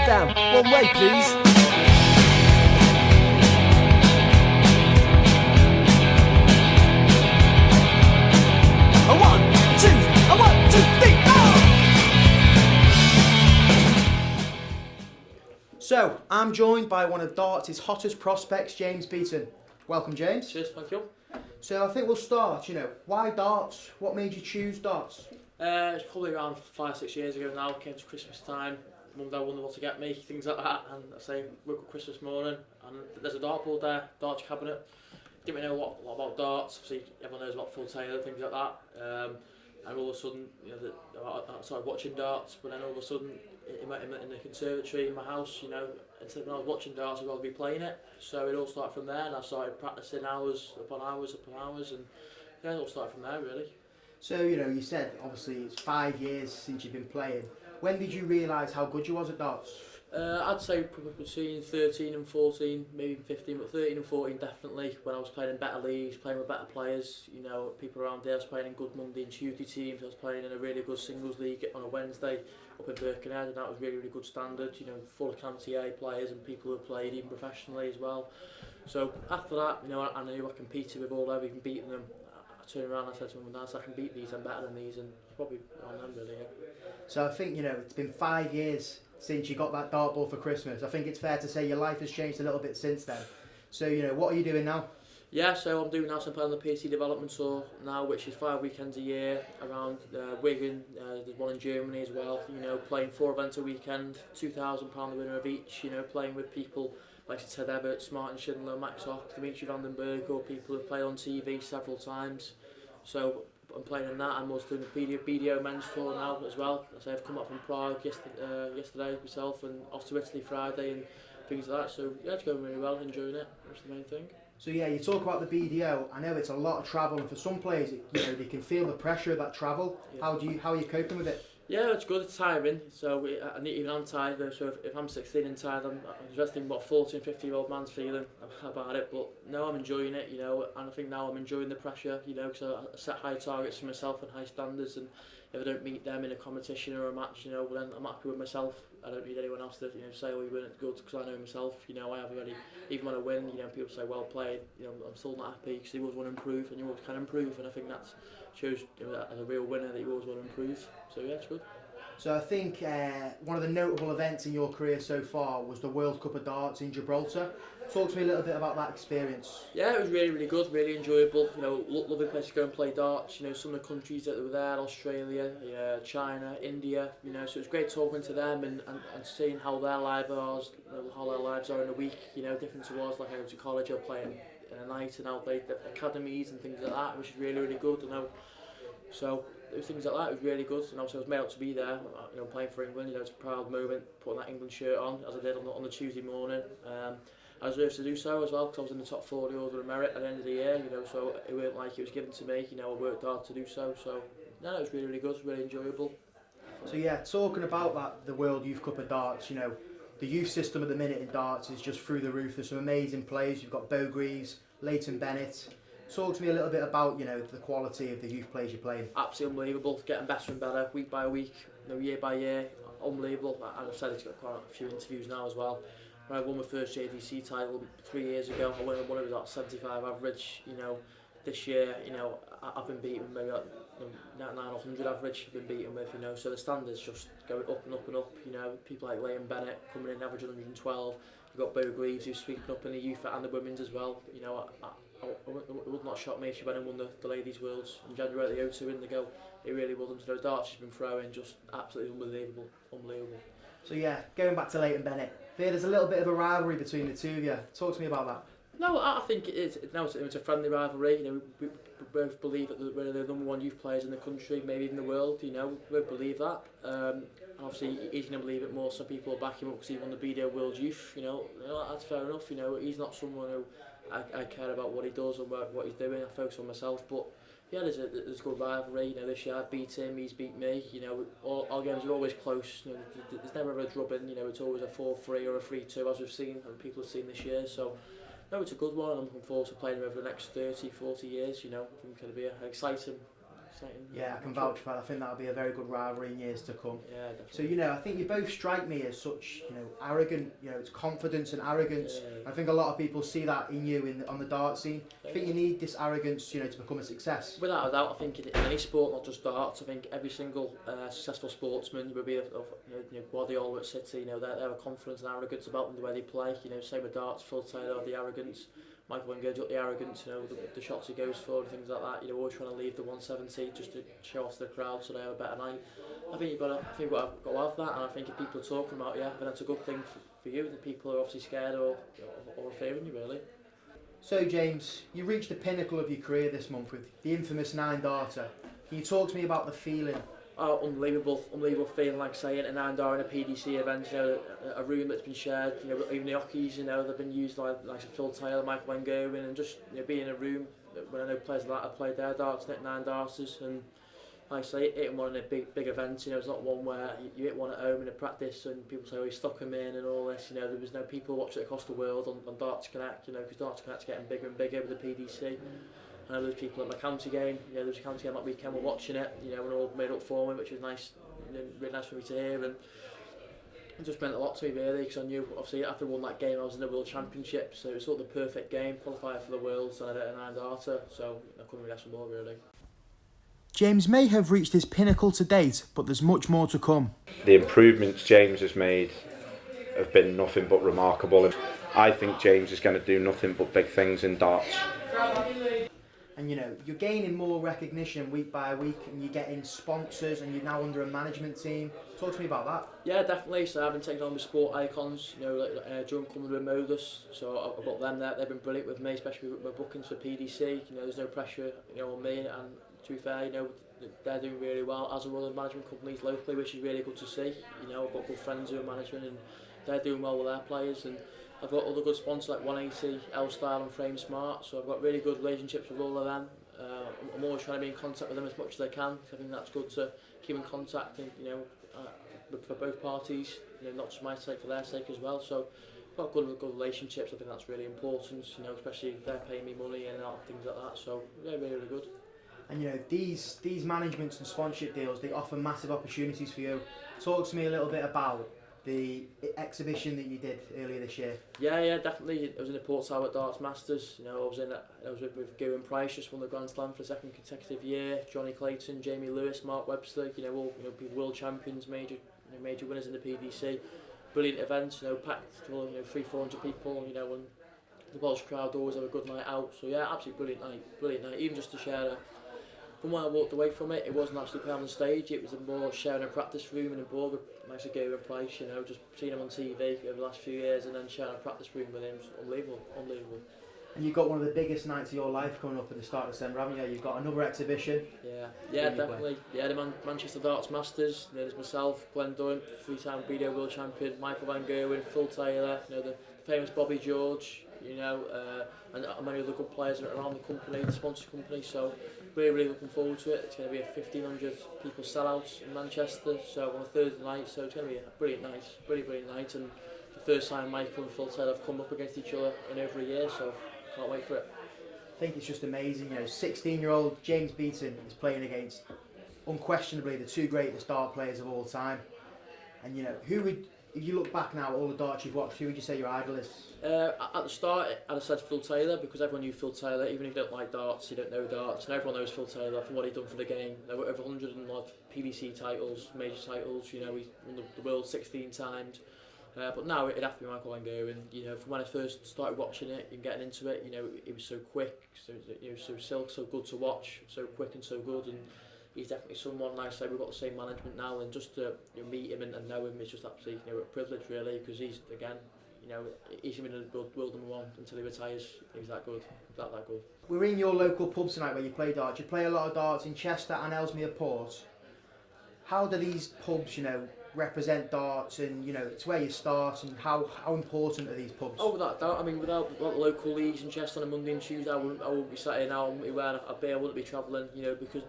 down. One way, please. A 1, 2, a 1, 2, 3, oh! So, I'm joined by one of Darts' hottest prospects, James Beeton. Welcome, James. Cheers, thank you. So I think we'll start, why darts? What made you choose darts? It's probably around 5-6 years ago now. Came to Christmas time. Mum and Dad wondered what to get me, things like that. And I say, woke up Christmas morning, and there's a dartboard there, darts cabinet. Didn't really know a lot about darts. Obviously, everyone knows about Phil Taylor, things like that. And all of a sudden, I started watching darts. But then all of a sudden, in the conservatory in my house, instead of when I was watching darts, I'd rather be playing it. So it all started from there, and I started practicing hours upon hours, and yeah, it all started from there really. So, you said obviously it's 5 years since you've been playing. When did you realise how good you was at darts? I'd say probably between 13 and 14, maybe 15, but 13 and 14 definitely. When I was playing in better leagues, playing with better players, people around there. I was playing in good Monday and Tuesday teams. I was playing in a really good singles league on a Wednesday up in Birkenhead, and that was really, really good standard. Full of County A players and people who played even professionally as well. So after that, I knew I competed with all them, even beating them. I turned around and I said to Mum and Dad, I can beat these, I'm better than these, and probably on them really. Yeah. So I think, it's been 5 years since you got that dartboard for Christmas. I think it's fair to say your life has changed a little bit since then. So, what are you doing now? Yeah, so I'm doing now, so I'm playing on the PC development tour now, which is 5 weekends a year around Wigan. There's one in Germany as well. Playing 4 events a weekend, £2,000 the winner of each. Playing with people like Ted Everts, Martin Schindler, Max Ock, Dimitri Vandenberg, or people who've played on TV several times. So I'm playing in that. I'm also doing the BDO men's tour now as well. So I've come up from Prague yesterday myself, and off to Italy Friday and things like that. So yeah, it's going really well, enjoying it. That's the main thing. So yeah, you talk about the BDO. I know it's a lot of travel, and for some players, they can feel the pressure of that travel. Yeah. How are you coping with it? Yeah, it's good. It's tiring. So even I'm tired. So if I'm 16 and tired, I'm just thinking what 14, 15-year-old man's feeling about it. But no, I'm enjoying it. And I think now I'm enjoying the pressure. Because I set high targets for myself and high standards, and if I don't meet them in a competition or a match, then I'm happy with myself. I don't need anyone else to say, oh, you weren't good, because I know myself. I have already, even when I win, people say well played. I'm still not happy, because you always want to improve, and you always can improve, and I think that shows as a real winner that you always want to improve. So yeah, it's good. So I think one of the notable events in your career so far was the World Cup of Darts in Gibraltar. Talk to me a little bit about that experience. Yeah, it was really, really good, really enjoyable. Lovely place to go and play darts. Some of the countries that were there, Australia, China, India. So it was great talking to them and seeing how their lives are in a week. Different to us, like I go to college or playing in a night and out like the academies and things like that, which is really, really good. So things like that, it was really good, and also I was made out to be there, playing for England. It's a proud moment, putting that England shirt on, as I did on the Tuesday morning. I was deserved to do so as well, because I was in the top 4 of the Order of Merit at the end of the year, so it weren't like it was given to me, I worked hard to do so, no, it was really, really good, it was really enjoyable. So yeah, talking about that, the World Youth Cup of Darts, the youth system at the minute in darts is just through the roof. There's some amazing players. You've got Beau Greaves, Leighton Bennett. Talk to me a little bit about the quality of the youth players you're playing. Absolutely unbelievable, getting better and better week by week, year by year, unbelievable. And I've said it's got quite a few interviews now as well. When I won my first JDC title 3 years ago, I won it with about 75 average. This year, I've been beaten maybe like 900 average. I've been beaten with, so the standards just going up and up and up. People like Leighton Bennett coming in average 112. You've got Beau Greaves who's sweeping up in the youth and the women's as well. It would not shock me if she went and won the Ladies' Worlds in January at the O2 Indigo. It really wouldn't. Darts she's been throwing just absolutely unbelievable. So yeah, going back to Leighton Bennett, there's a little bit of a rivalry between the two of you. Talk to me about that. No, I think it is. It's a friendly rivalry. We both believe that we're the number 1 youth players in the country, maybe even the world. We both believe that. Obviously, he's going to believe it more. Some people will back him up because he won the BDO World Youth. That's fair enough. He's not someone who I care about what he does and what he's doing. I focus on myself. But yeah, there's a good rivalry. This year I beat him, he's beat me. All our games are always close. There's never a drubbing. It's always a 4-3 or a 3-2, as we've seen and people have seen this year. So no, it's a good one. I'm looking forward to playing him over the next 30, 40 years. I think it'll be an exciting exciting. Yeah, I can vouch for that. I think that'll be a very good rivalry in years to come. Yeah, definitely. So, I think you both strike me as such, arrogant, it's confidence and arrogance. Yeah. I think a lot of people see that in you on the dart scene. I think you need this arrogance, to become a success. Without a doubt, I think in any sport, not just darts, I think every single successful sportsman, would be Guardiola at City, they have a confidence and arrogance about them, the way they play. Same with darts, Phil Taylor, the arrogance. Michael Wenger's got the arrogance, the shots he goes for and things like that. Always trying to leave the 170 just to show off to the crowd so they have a better night. I think you've got to have that, and I think if people are talking about then that's a good thing for you. That people are obviously scared or fearing you really. So James, you reached the pinnacle of your career this month with the infamous 9-darter. Can you talk to me about the feeling? Oh, unbelievable feeling, like saying a 9-dar in a PDC event, a room that's been shared, even the hockeys, they've been used like Phil Taylor, Michael Wengerwin, and just being in a room when I know players like that have played their darts, hit 9-darters, and like I say, hitting one in a big event, it's not one where you hit one at home in a practice and people say, oh, you stuck them in and all this, there was no people watching it across the world on Darts Connect, because Darts Connect's getting bigger and bigger with the PDC. I know there's people at my county game, there was a county game that weekend were watching it, and all made up for me, which was nice, really nice for me to hear, and it just meant a lot to me really, because I knew, obviously after I won that game I was in the World Championship, so it was sort of the perfect game, qualifier for the Worlds, and I hit a 9-darter, so I couldn't really ask for more really. James may have reached his pinnacle to date, but there's much more to come. The improvements James has made have been nothing but remarkable, and I think James is going to do nothing but big things in darts. And you're gaining more recognition week by week, and you're getting sponsors, and you're now under a management team. Talk to me about that. Yeah, definitely. So I've been taking on with sport icons, like John Cummins with Modus. So I've got them there. They've been brilliant with me, especially with my bookings for PDC. There's no pressure, on me. And to be fair, they're doing really well, as are other management companies locally, which is really good to see. I've got good friends who are management, and they're doing well with their players. And I've got other good sponsors like 180, L-Style and Frame Smart, so I've got really good relationships with all of them. I'm always trying to be in contact with them as much as I can, because I think that's good to keep in contact, and for both parties, not just my sake, for their sake as well. So I've got good relationships. I think that's really important, especially if they're paying me money and things like that. So yeah, really good. And these managements and sponsorship deals, they offer massive opportunities for you. Talk to me a little bit about the exhibition that you did earlier this year. Yeah, definitely. I was in the Port Talbot Darts Masters. I was with Gavin Price, just won the Grand Slam for the second consecutive year. Johnny Clayton, Jamie Lewis, Mark Webster. All world champions, major winners in the PDC. Brilliant events. Packed full, 300-400 people. And the Welsh crowd always have a good night out. So yeah, absolutely brilliant night. Even just to share from when I walked away from it, it wasn't actually playing on the stage, it was more sharing a practice room in a board with nice Gavin Price, just seeing him on TV over the last few years and then sharing a practice room with him. It was unbelievable. And you've got one of the biggest nights of your life coming up at the start of December, haven't you? You've got another exhibition. Yeah, definitely. Yeah, the Manchester Darts Masters, there's myself, Glenn Dunn, 3-time BDO World Champion, Michael Wengerwin, Phil Taylor, the famous Bobby George, and many other good players around the company, the sponsor company, so really looking forward to it. It's going to be a 1,500 people sellout in Manchester, so on a Thursday night, so it's going to be a brilliant night, and the first time Michael and Phil Taylor have come up against each other in over a year, so can't wait for it. I think it's just amazing, 16-year-old James Beeton is playing against unquestionably the two greatest dart players of all time, and who would, if you look back now at all the darts you've watched, who would you say your idol is? At the start, I'd have said Phil Taylor, because everyone knew Phil Taylor. Even if you don't like darts, you don't know darts, and everyone knows Phil Taylor from what he'd done for the game. There were over 100 and odd PDC titles, major titles. He won the world 16 times. But now it'd have to be Michael Wengerwin. From when I first started watching it and getting into it, he was so quick, so silk, so good to watch, so quick and so good, and he's definitely someone, like I say, we've got the same management now, and just to meet him and know him is just absolutely a privilege really, because he's, again, he's going to be the world number one until he retires. He's that good, that good. We're in your local pub tonight where you play darts. You play a lot of darts in Chester and Ellesmere Port. How do these pubs, represent darts, and it's where you start, and how important are these pubs? Oh, without doubt. I mean, without local leagues in Chester on a Monday and Tuesday, I wouldn't be sat here now. I wouldn't be where I'd be. I wouldn't be travelling, because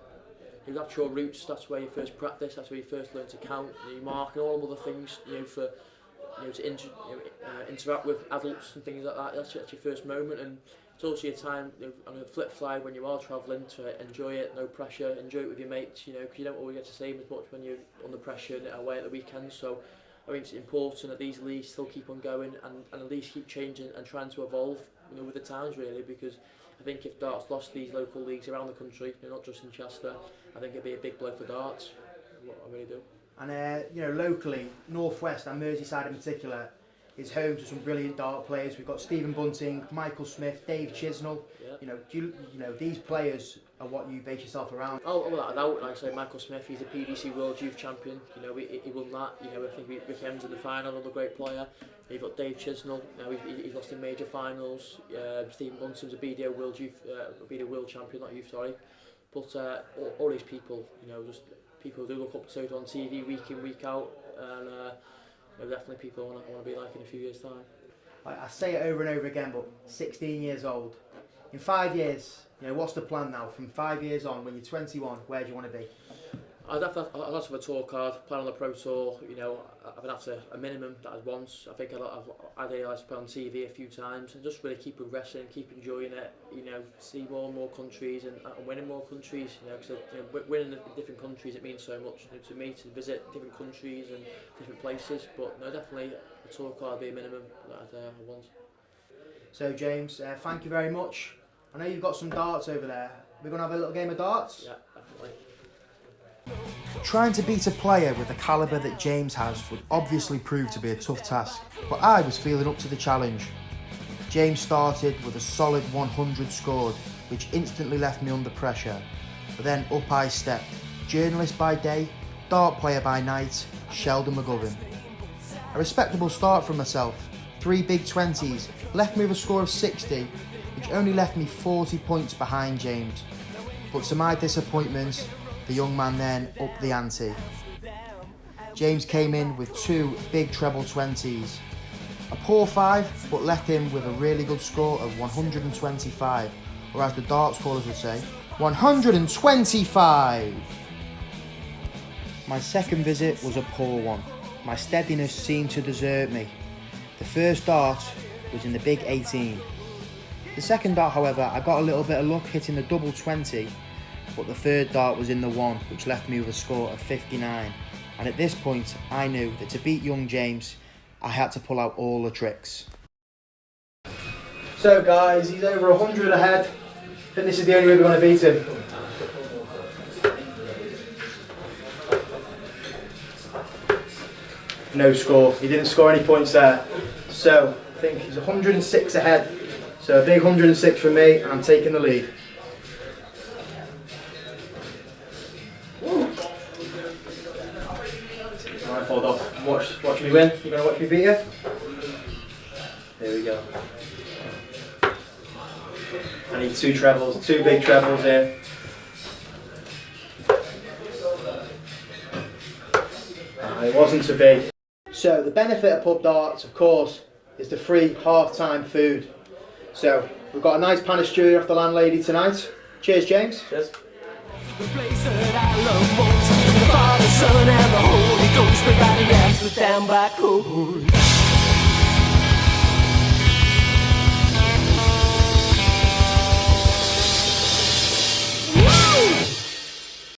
you have your roots. That's where you first practice. That's where you first learn to count, you mark, and all them other things. To interact with adults and things like that. That's your first moment, and it's also your time, on the flip side, when you are travelling, to enjoy it, no pressure, enjoy it with your mates, because you don't always get to see them as much when you're under pressure and away at the weekend. So I think it's important that these leagues still keep on going and at least keep changing and trying to evolve, with the towns really, because I think if darts lost these local leagues around the country, not just in Chester, I think it'd be a big blow for darts. I really do. And locally, North West and Merseyside in particular is home to some brilliant dart players. We've got Stephen Bunting, Michael Smith, Dave Chisnell. Yeah. These players are what you base yourself around. Oh, without a doubt, like I say, Michael Smith, he's a PDC World Youth Champion. He won that. I think he came to the final, another great player. You've got Dave Chisnell. He's lost in major finals. Stephen Bunting's a BDO World World Champion, not youth, sorry. But all these people, just people who look up to on TV week in, week out, and definitely people I want to be like in a few years' time. I say it over and over again, but 16 years old. In 5 years, what's the plan now? From 5 years on, when you're 21, where do you want to be? I'd have to have a tour card, plan on the Pro Tour. I've been after a minimum that I'd once. I think I'd like to play on TV a few times and just really keep progressing, keep enjoying it. See more and more countries and winning more countries. Because winning in different countries, it means so much to me, to visit different countries and different places. But no, definitely a tour card would be a minimum that I'd want. So James, thank you very much. I know you've got some darts over there. We're going to have a little game of darts? Yeah, definitely. Trying to beat a player with the calibre that James has would obviously prove to be a tough task, but I was feeling up to the challenge. James started with a solid 100 scored, which instantly left me under pressure. But then up I stepped. Journalist by day, dart player by night, Sheldon McGovern. A respectable start from myself. 3 big 20s, left me with a score of 60, which only left me 40 points behind James. But to my disappointment, the young man then upped the ante. James came in with 2 big treble 20s. A poor 5, but left him with a really good score of 125, or as the darts callers would say, 125! My second visit was a poor one. My steadiness seemed to desert me. The first dart was in the big 18. The second dart, however, I got a little bit of luck hitting the double 20, but the third dart was in the 1, which left me with a score of 59. And at this point, I knew that to beat young James, I had to pull out all the tricks. So guys, he's over 100 ahead. I think this is the only way we're going to beat him. No score. He didn't score any points there. So I think he's 106 ahead. So a big 106 from me, and I'm taking the lead. Alright, hold off. Watch me win. You gonna watch me beat you? Here we go. I need 2 trebles, 2 big trebles here. It wasn't to be. So the benefit of pub darts, of course, is the free half-time food. So we've got a nice pan of stew off the landlady tonight. Cheers, James. Cheers. The place that I love most, the Father, Son, and the Holy Ghost, they got the rest with them back home.